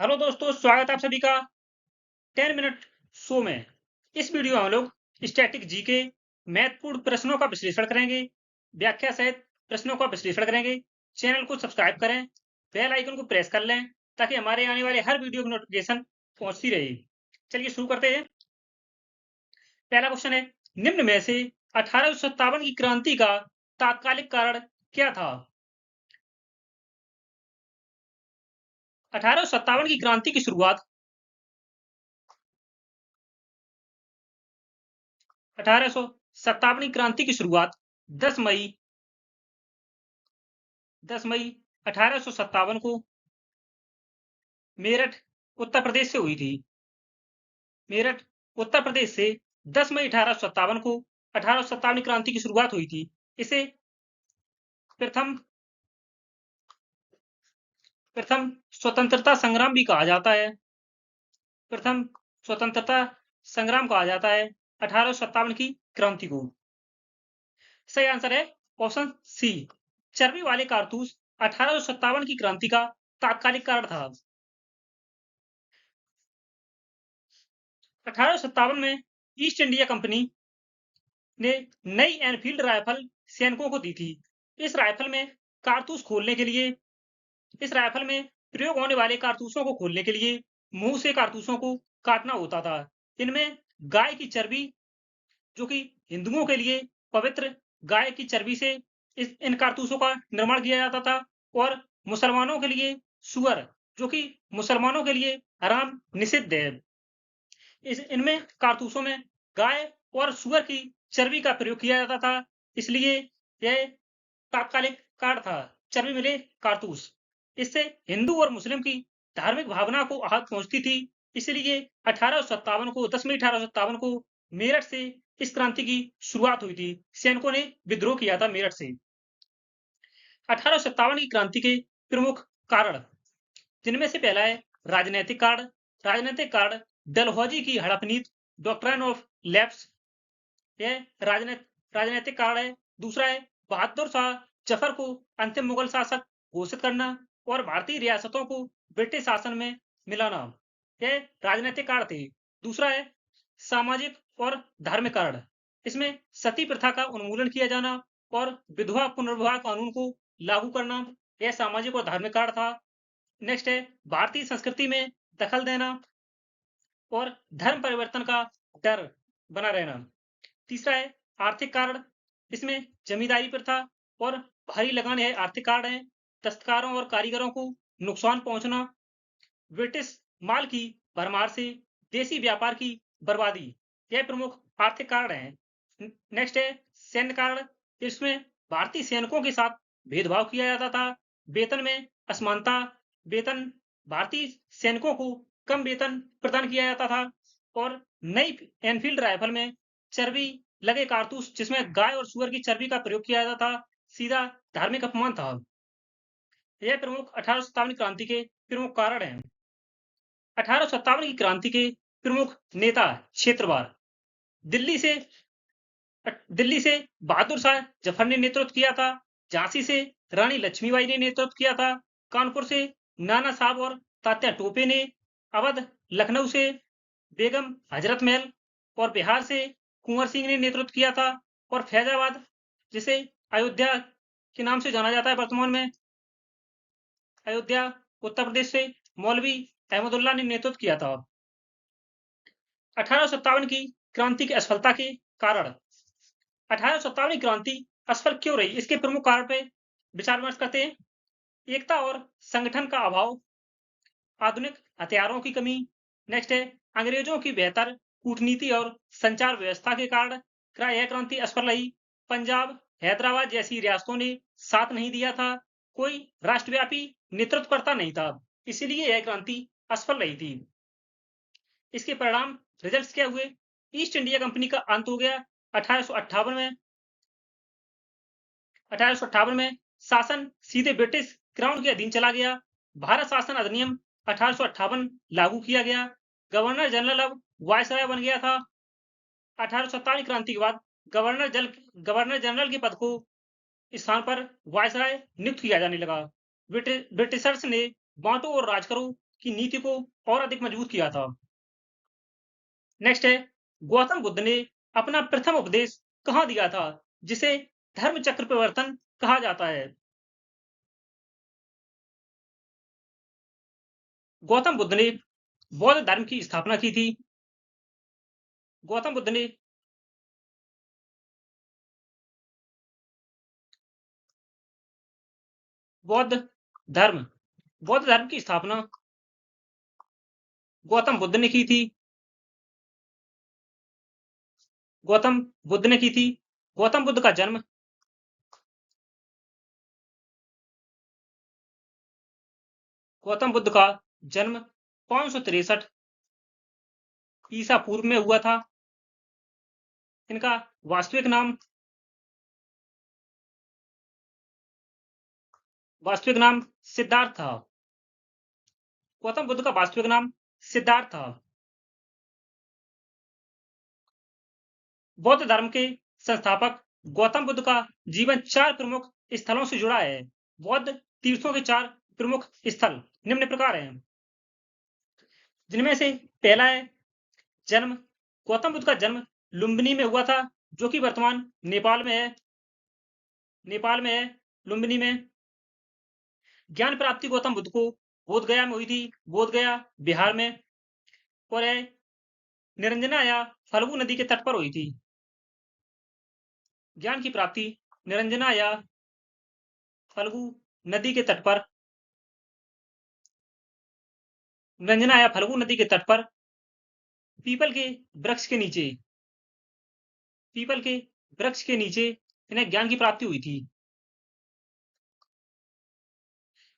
Hello दोस्तों, स्वागत है आप सभी का 10 मिनट शो में। इस वीडियो में हम लोग स्टैटिक जीके महत्वपूर्ण प्रश्नों का विश्लेषण करेंगे, व्याख्या सहित प्रश्नों का विश्लेषण करेंगे। चैनल को सब्सक्राइब करें, बेल आइकन को प्रेस कर लें ताकि हमारे आने वाले हर वीडियो की नोटिफिकेशन पहुंचती रहे। चलिए शुरू करते हैं। पहला क्वेश्चन है, निम्न में से 1857 की क्रांति का तात्कालिक कारण क्या था? 1857 की क्रांति की शुरुआत 1857 की क्रांति की शुरुआत 10 मई 10 मई 1857 को मेरठ उत्तर प्रदेश से हुई थी। मेरठ उत्तर प्रदेश से 10 मई 1857 को 1857 क्रांति की शुरुआत हुई थी। इसे प्रथम प्रथम स्वतंत्रता संग्राम भी कहा जाता है। प्रथम स्वतंत्रता संग्राम कहा जाता है 1857 की क्रांति को। सही आंसर है ऑप्शन सी, चर्बी वाले कारतूस 1857 की क्रांति का तात्कालिक कारण था। 1857 में ईस्ट इंडिया कंपनी ने नई एनफील्ड राइफल सैनिकों को दी थी। इस राइफल में कारतूस खोलने के लिए इस राइफल में प्रयोग होने वाले कारतूसों को खोलने के लिए मुंह से कारतूसों को काटना होता था। इनमें गाय की चर्बी, जो कि हिंदुओं के लिए पवित्र गाय की चर्बी से इन कारतूसों का निर्माण किया जाता था, और मुसलमानों के लिए सुअर, जो कि मुसलमानों के लिए हराम निषिद्ध है। इनमें कारतूसों में गाय और सुअर की चर्बी का प्रयोग किया जाता था, इसलिए यह तात्कालिक कारण था, चर्बी मिले कारतूस। इससे हिंदू और मुस्लिम की धार्मिक भावना को आहत पहुंचती थी, इसलिए 1857 को 10 मई 1857 को मेरठ से इस क्रांति की शुरुआत हुई थी। सैनिकों ने विद्रोह किया था मेरठ से। 1857 की क्रांति के प्रमुख कारण, जिनमें से पहला है राजनैतिक कारण। राजनैतिक कारण डलहौजी की हड़प नीति, डॉक्ट्राइन ऑफ लैप्स, यह राजनैतिक कारण है। दूसरा है बहादुर शाह जफर को अंतिम मुगल शासक घोषित करना और भारतीय रियासतों को ब्रिटिश शासन में मिलाना, यह राजनैतिक कारण थे। दूसरा है सामाजिक और धार्मिक कारण। इसमें सती प्रथा का उन्मूलन किया जाना और विधवा पुनर्विवाह कानून को लागू करना, यह सामाजिक और धार्मिक कारण था। नेक्स्ट है भारतीय संस्कृति में दखल देना और धर्म परिवर्तन का डर बना रहना। तीसरा है आर्थिक कारण। इसमें जमींदारी प्रथा और भारी लगान यह आर्थिक कारण है। दस्तकारों और कारीगरों को नुकसान पहुंचना, ब्रिटिश माल की भरमार से देसी व्यापार की बर्बादी, यह प्रमुख आर्थिक कारण है। नेक्स्ट है सैन्य कारण। इसमें भारतीय सैनिकों के साथ भेदभाव किया जाता था, वेतन में असमानता, वेतन भारतीय सैनिकों को कम वेतन प्रदान किया जाता था, और नई एनफील्ड राइफल में चर्बी लगे कारतूस जिसमें गाय और सुअर की चर्बी का प्रयोग किया जाता था, सीधा धार्मिक अपमान था। यह प्रमुख 1857 क्रांति के प्रमुख कारण हैं। 1857 की क्रांति के प्रमुख नेता क्षेत्रवार, दिल्ली से दिल्ली से बहादुर शाह जफर ने नेतृत्व किया था। झांसी से रानी लक्ष्मीबाई ने नेतृत्व किया था। कानपुर से नाना साहब और तात्या टोपे ने, अवध लखनऊ से बेगम हजरत महल और बिहार से कुंवर सिंह ने नेतृत्व किया था, और फैजाबाद, जिसे अयोध्या के नाम से जाना जाता है वर्तमान में, अयोध्या उत्तर प्रदेश से मौलवी अहमदुल्ला ने नेतृत्व किया था। 1857 की क्रांति की असफलता के कारण। 1857 की क्रांति असफल क्यों रही, इसके प्रमुख कारण पे विचार विमर्श करते हैं। एकता और संगठन का अभाव, आधुनिक हथियारों की कमी, नेक्स्ट है अंग्रेजों की बेहतर कूटनीति और संचार व्यवस्था के कारण यह क्रांति असफल रही। पंजाब, हैदराबाद जैसी रियासतों ने साथ नहीं दिया था, कोई राष्ट्रव्यापी नेतृत्वकर्ता नहीं था, इसीलिए यह क्रांति असफल रही थी। इसके परिणाम रिजल्ट्स क्या हुए? ईस्ट इंडिया कंपनी का अंत हो गया 1858 में। 1858 में शासन सीधे ब्रिटिश क्राउन के अधीन चला गया। भारत शासन अधिनियम 1858 लागू किया गया। गवर्नर जनरल अब वायसराय बन गया था। 1857 क्रांति के बाद गवर्नर जनरल के पद को स्थान पर वायसराय नियुक्त किया जाने लगा। ब्रिटिशर्स ने बांटो और राज करो की नीति को और अधिक मजबूत किया था। नेक्स्ट है, गौतम बुद्ध ने अपना प्रथम उपदेश कहाँ दिया था, जिसे धर्म चक्र प्रवर्तन कहा जाता है? गौतम बुद्ध ने बौद्ध धर्म की स्थापना की थी। गौतम बुद्ध ने बौद्ध धर्म बौद्ध धर्म की स्थापना गौतम बुद्ध ने की थी। गौतम बुद्ध ने की थी। गौतम बुद्ध का जन्म गौतम बुद्ध का जन्म 563 ईसा पूर्व में हुआ था। इनका वास्तविक नाम सिद्धार्थ था। गौतम बुद्ध का वास्तविक नाम सिद्धार्थ था। बौद्ध धर्म के संस्थापक गौतम बुद्ध का जीवन 4 प्रमुख स्थलों से जुड़ा है। बौद्ध तीर्थों के 4 प्रमुख स्थल निम्न प्रकार हैं, जिनमें से पहला है जन्म। गौतम बुद्ध का जन्म लुम्बिनी में हुआ था, जो कि वर्तमान नेपाल में है। लुम्बिनी में। ज्ञान प्राप्ति गौतम बुद्ध को बोध गया में हुई थी। बोध गया बिहार में। और यह निरंजना या फल्गु नदी के तट पर हुई थी। ज्ञान की प्राप्ति निरंजना या फल्गु नदी के तट पर पीपल के वृक्ष के नीचे इन्हें ज्ञान की प्राप्ति हुई थी।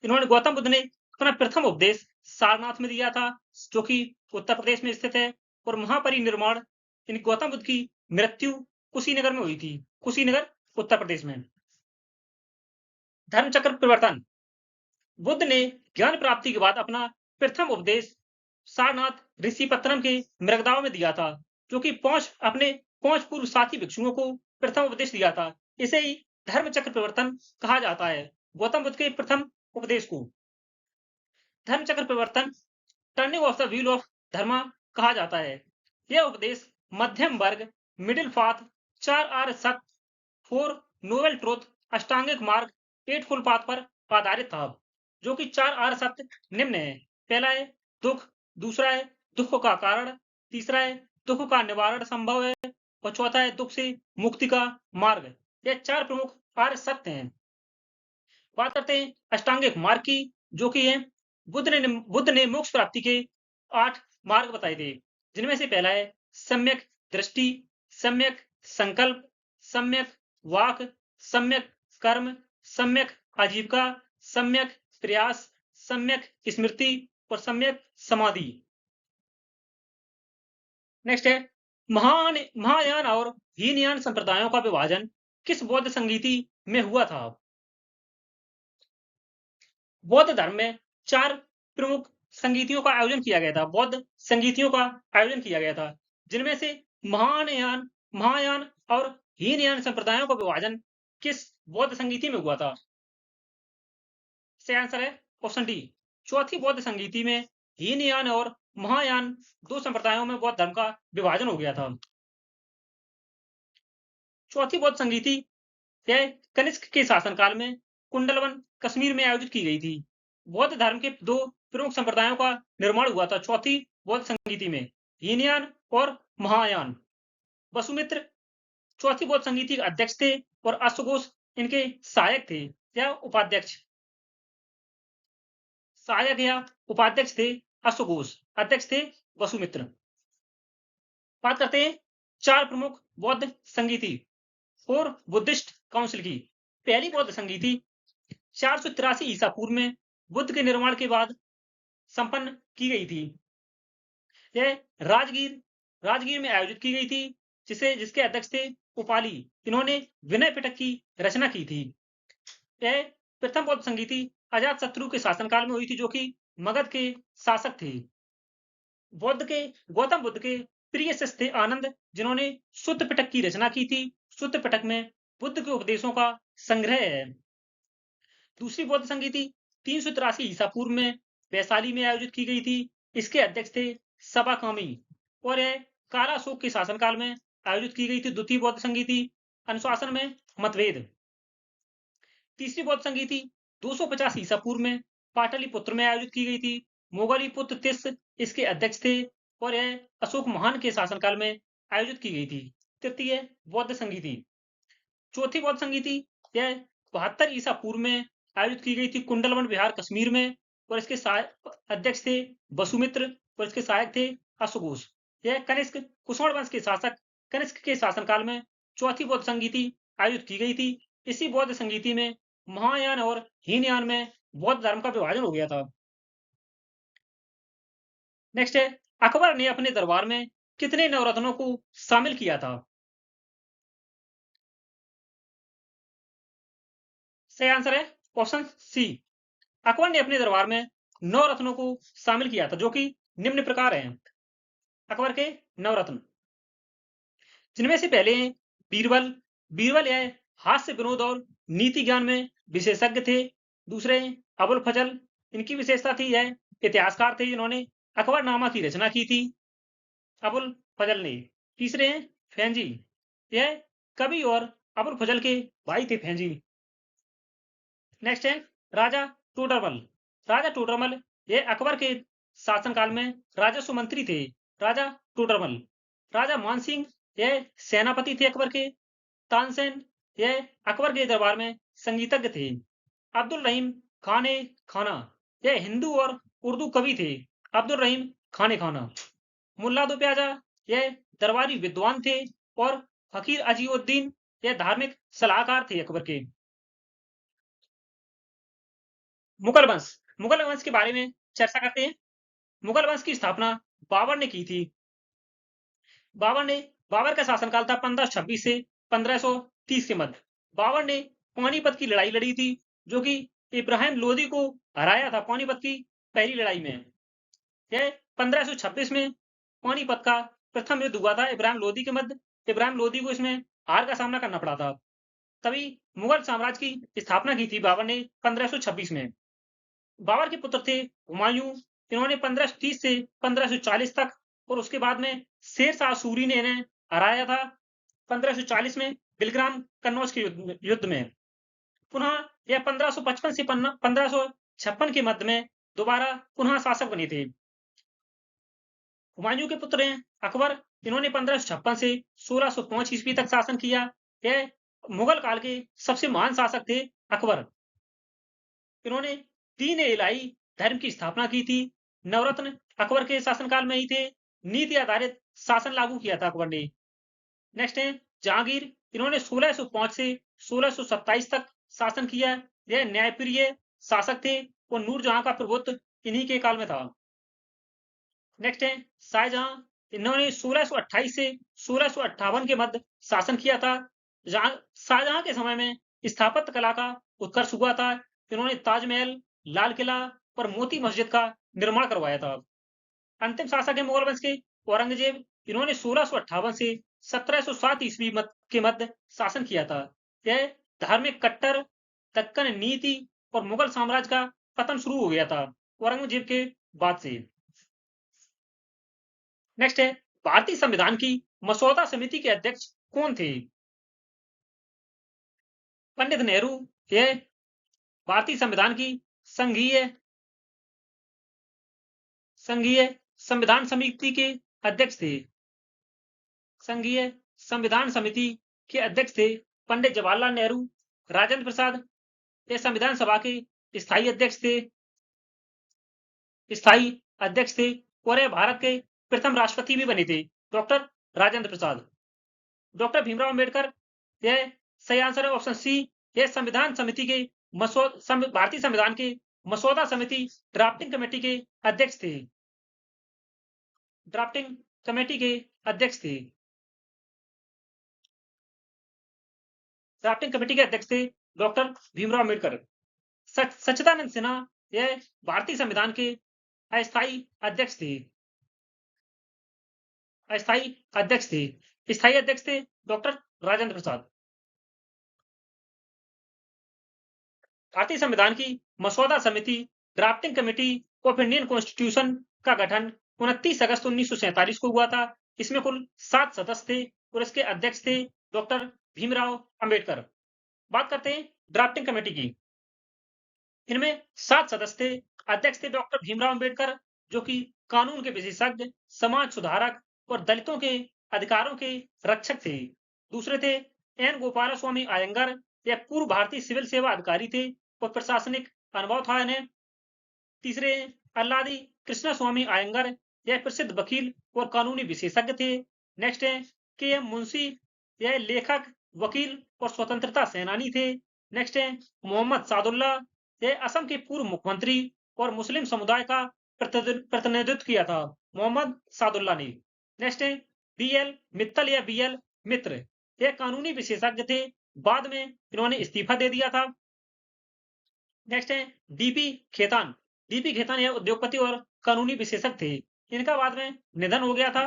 गौतम बुद्ध ने अपना प्रथम उपदेश सारनाथ में दिया था, जो कि उत्तर प्रदेश में स्थित है। और महापरिनिर्वाण गौतम बुद्ध की मृत्यु कुशीनगर में हुई थी। कुशीनगर उत्तर प्रदेश में। धर्म चक्र परिवर्तन। बुद्ध ने ज्ञान प्राप्ति के बाद अपना प्रथम उपदेश सारनाथ ऋषि पत्तनम के मृगदाव में दिया था, जो कि अपने 5 पूर्व साथी भिक्षुओं को प्रथम उपदेश दिया था। इसे ही धर्म चक्र परिवर्तन कहा जाता है। गौतम बुद्ध के प्रथम उपदेश को धर्म चक्र परिवर्तन, turning of the wheel of dharma कहा जाता है। यह उपदेश मध्यम वर्ग, मिडिल पाथ, 4R सत्य, 4 नोबल ट्रुथ, अष्टांगिक मार्ग, 8 फुल पाथ पर आधारित था, जो कि 4R सत्य निम्न है। पहला है दुख, दूसरा है दुख का कारण, तीसरा है दुख का निवारण संभव है, और चौथा है दुख से मुक्ति का मार्ग। यह 4 प्रमुख आर्य सत्य हैं। बात करते हैं अष्टांगिक मार्ग की, जो कि है बुद्ध ने मोक्ष प्राप्ति के 8 मार्ग बताए थे, जिनमें से पहला है सम्यक दृष्टि, सम्यक संकल्प, सम्यक वाक, सम्यक कर्म, सम्यक आजीविका, सम्यक प्रयास, सम्यक स्मृति और सम्यक समाधि। नेक्स्ट है महायान और हीनयान संप्रदायों का विभाजन किस बौद्ध संगीति में हुआ था? बौद्ध धर्म में 4 प्रमुख संगीतियों का आयोजन किया गया था। बौद्ध संगीतियों का आयोजन किया गया था, जिनमें से महायान और हीनयान संप्रदायों का विभाजन किस बौद्ध संगीति में हुआ था? इसका आंसर है ऑप्शन डी। चौथी बौद्ध संगीति में हीनयान और महायान 2 संप्रदायों में बौद्ध धर्म का विभाजन हो गया था। चौथी बौद्ध संगीति यह कनिष्क के शासनकाल में कुंडलवन कश्मीर में आयोजित की गई थी। बौद्ध धर्म के 2 प्रमुख संप्रदायों का निर्माण हुआ था चौथी बौद्ध संगीति में, हीनयान और महायान। वसुमित्र चौथी बौद्ध संगीति के अध्यक्ष थे और अश्वघोष इनके सहायक थे या उपाध्यक्ष। सहायक या उपाध्यक्ष थे अश्वघोष, अध्यक्ष थे वसुमित्र। बात करते हैं 4 प्रमुख बौद्ध संगीति और बुद्धिस्ट काउंसिल की। पहली बौद्ध संगीति 483 ईसा पूर्व में बुद्ध के निर्माण के बाद संपन्न की गई थी। यह राजगीर में आयोजित की गई थी, जिसके अध्यक्ष थे उपाली। इन्होंने विनय पिटक की रचना की थी। यह प्रथम बौद्ध संगीति अजातशत्रु के शासनकाल में हुई थी, जो कि मगध के शासक थे। गौतम बुद्ध के प्रिय शिष्य थे आनंद, जिन्होंने शुद्ध पिटक की रचना की थी। शुद्ध पिटक में बुद्ध के उपदेशों का संग्रह है। दूसरी बौद्ध संगीति 383 ईसा पूर्व में वैशाली में आयोजित की गई थी। इसके अध्यक्ष थे सबा कामी। और यह काला अशोक के शासनकाल में आयोजित की गई थी। द्वितीय बौद्ध संगीति। अनुशासन में मतभेद। तीसरी बौद्ध संगीति 250 ईसा पूर्व में पाटलिपुत्र में आयोजित की गई थी। मोगलीपुत्र तिस इसके अध्यक्ष थे और यह अशोक महान के शासनकाल में आयोजित की गई थी। तृतीय बौद्ध संगीति। चौथी बौद्ध संगीति यह 72 ईसा पूर्व में आयोजित की गई थी कुंडलवन विहार कश्मीर में और इसके अध्यक्ष थे वसुमित्र और इसके सहायक थे अशोघोष। यह कनिष्क कुषाण वंश के शासक कनिष्क के शासनकाल में चौथी बौद्ध संगीति आयोजित की गई थी। इसी बौद्ध संगीति में महायान और हीनयान में बौद्ध धर्म का विभाजन हो गया था। नेक्स्ट है अकबर ने अपने दरबार में कितने नवरत्नों को शामिल किया था? सही आंसर है ऑप्शन सी। अकबर ने अपने दरबार में 9 रत्नों को शामिल किया था जो कि निम्न प्रकार हैं। अकबर के 9 रत्न जिनमें से पहले हैं बीरबल। बीरबल यह हास्य विनोद और नीति ज्ञान में विशेषज्ञ थे। दूसरे हैं अबुल फजल। इनकी विशेषता थी यह इतिहासकार थे जिन्होंने अकबरनामा की रचना की थी। अबुल फजल ने। तीसरे हैं फैंजी। यह कवि और अबुल फजल के भाई थे फैंजी। नेक्स्ट है राजा टोडरमल। राजा टोडरमल यह अकबर के शासनकाल में राजस्व मंत्री थे। राजा टोडरमल। राजा मानसिंह यह सेनापति थे अकबर के। तानसेन यह अकबर के दरबार में संगीतज्ञ थे। अब्दुल रहीम खाने खाना यह हिंदू और उर्दू कवि थे। अब्दुल रहीम खाने खाना। मुल्ला दो प्याजा यह दरबारी विद्वान थे और फकीर अजीउद्दीन यह धार्मिक सलाहकार थे अकबर के। मुगल वंश। मुगल वंश के बारे में चर्चा करते हैं। मुगल वंश की स्थापना बाबर ने की थी। बाबर का शासनकाल था 1526 से 1530 के मध्य। बाबर ने पानीपत की लड़ाई लड़ी थी जो कि इब्राहिम लोदी को हराया था पानीपत की पहली लड़ाई में। यह 1526 में पानीपत का प्रथम युद्ध हुआ था इब्राहिम लोदी के मध्य। इब्राहिम लोदी को इसमें हार का सामना करना पड़ा था। तभी मुगल साम्राज्य की स्थापना की थी बाबर ने 1526 में। बाबर के पुत्र थे हुमायूं। इन्होंने 1530 से 1540 तक और उसके बाद में शेर शाह सूरी ने इन्हें हराया था 1540 में बिलग्राम कन्नौज के युद्ध में। पुनः यह 1555 से 1556 के मध्य में दोबारा पुनः शासक बने थे। हुमायूं के पुत्र हैं अकबर। इन्होंने 1556 से 1605 ईस्वी तक शासन किया। यह मुगल काल के सबसे महान शासक थे अकबर। इन्होंने दीन इलाही धर्म की स्थापना की थी। नवरत्न अकबर के शासनकाल में ही थे। नीति आधारित शासन लागू किया था अकबर ने। नेक्स्ट है जहांगीर। इन्होंने 1605 से 1627 तक शासन किया। यह न्यायप्रिय शासक थे और नूरजहां का प्रभुत्व इन्हीं के काल में था। नेक्स्ट है शाहजहां। इन्होंने 1628 से 1658 के मध्य शासन किया था। शाहजहां के समय में स्थापत्य कला का उत्कर्ष हुआ था। इन्होंने ताजमहल, लाल किला और मोती मस्जिद का निर्माण करवाया था। अंतिम शासक है मुगल वंश के औरंगजेब। इन्होंने 1658 से 1707 ईस्वी के मध्य शासन किया था। यह धार्मिक कट्टर दक्कन नीति और मुगल साम्राज्य का पतन शुरू हो गया था औरंगजेब के बाद से। नेक्स्ट है भारतीय संविधान की मसौदा समिति के अध्यक्ष कौन थे? पंडित नेहरू। यह भारतीय संविधान की संघीय संविधान समिति के अध्यक्ष थे। संघीय संविधान समिति के अध्यक्ष थे पंडित जवाहरलाल नेहरू। राजेंद्र प्रसाद ये संविधान सभा के स्थायी अध्यक्ष थे और यह भारत के प्रथम राष्ट्रपति भी बने थे डॉक्टर राजेंद्र प्रसाद। डॉक्टर भीमराव अंबेडकर यह सही आंसर है ऑप्शन सी। यह संविधान समिति के भारतीय संविधान के मसौदा समिति ड्राफ्टिंग कमेटी के अध्यक्ष थे। ड्राफ्टिंग कमेटी के अध्यक्ष थे। ड्राफ्टिंग कमेटी के अध्यक्ष थे डॉक्टर भीमराव अंबेडकर। सच्चिदानंद सिन्हा यह भारतीय संविधान के अस्थायी अध्यक्ष थे। स्थायी अध्यक्ष थे डॉक्टर राजेंद्र प्रसाद। भारतीय संविधान की मसौदा समिति drafting committee of Indian constitution का गठन 29 अगस्त 1947 को हुआ था। इसमें कुल 7 सदस्य थे और इसके अध्यक्ष थे डॉक्टर भीमराव अंबेडकर। बात करते हैं ड्राफ्टिंग कमेटी की। इनमें 7 सदस्य थे। अध्यक्ष थे डॉक्टर भीमराव अंबेडकर, जो कि कानून के विशेषज्ञ, समाज सुधारक और दलितों के अधिकारों के रक्षक थे। दूसरे थे एन गोपाल स्वामी अयंगर, यह पूर्व भारतीय सिविल सेवा अधिकारी थे और प्रशासनिक अनुभव था इन्हें। तीसरे अल्लादी कृष्ण स्वामी अयंगर, यह प्रसिद्ध वकील और कानूनी विशेषज्ञ थे। नेक्स्ट है के एम मुंशी, यह लेखक, वकील और स्वतंत्रता सेनानी थे। नेक्स्ट है मोहम्मद सादुल्ला, यह असम के पूर्व मुख्यमंत्री और मुस्लिम समुदाय का प्रतिनिधित्व किया था मोहम्मद सादुल्ला ने। नेक्स्ट है बी एल मित्तल या बी एल मित्र, यह कानूनी विशेषज्ञ थे, बाद में इन्होंने इस्तीफा दे दिया था। नेक्स्ट है डीपी खेतान, डीपी खेतान यह उद्योगपति और कानूनी विशेषज्ञ थे, इनका बाद में निधन हो गया था।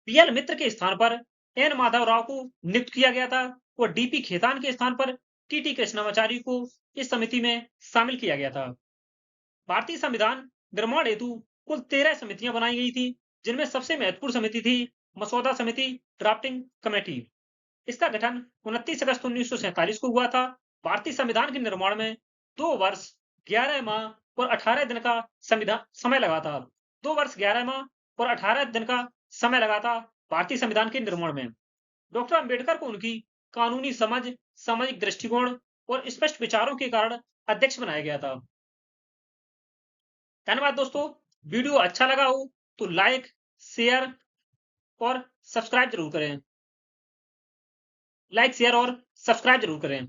बीएल मित्र के स्थान पर एन माधव राव को नियुक्त किया गया था और डीपी खेतान के स्थान पर टीटी कृष्णमाचारी को इस समिति में शामिल किया गया था। भारतीय संविधान निर्माण हेतु कुल 13 समितियां बनाई गई थी, जिनमें सबसे महत्वपूर्ण समिति थी मसौदा समिति ड्राफ्टिंग कमेटी। इसका गठन 29 अगस्त 1947 को हुआ था। भारतीय संविधान के निर्माण में 2 वर्ष 11 माह और 18 दिन का समय लगा था। 2 वर्ष 11 माह और 18 दिन का समय लगा था भारतीय संविधान के निर्माण में। डॉक्टर अंबेडकर को उनकी कानूनी समझ, सामाजिक दृष्टिकोण और स्पष्ट विचारों के कारण अध्यक्ष बनाया गया था। धन्यवाद दोस्तों। वीडियो अच्छा लगा हो तो लाइक, शेयर और सब्सक्राइब जरूर करें। लाइक, शेयर और सब्सक्राइब जरूर करें।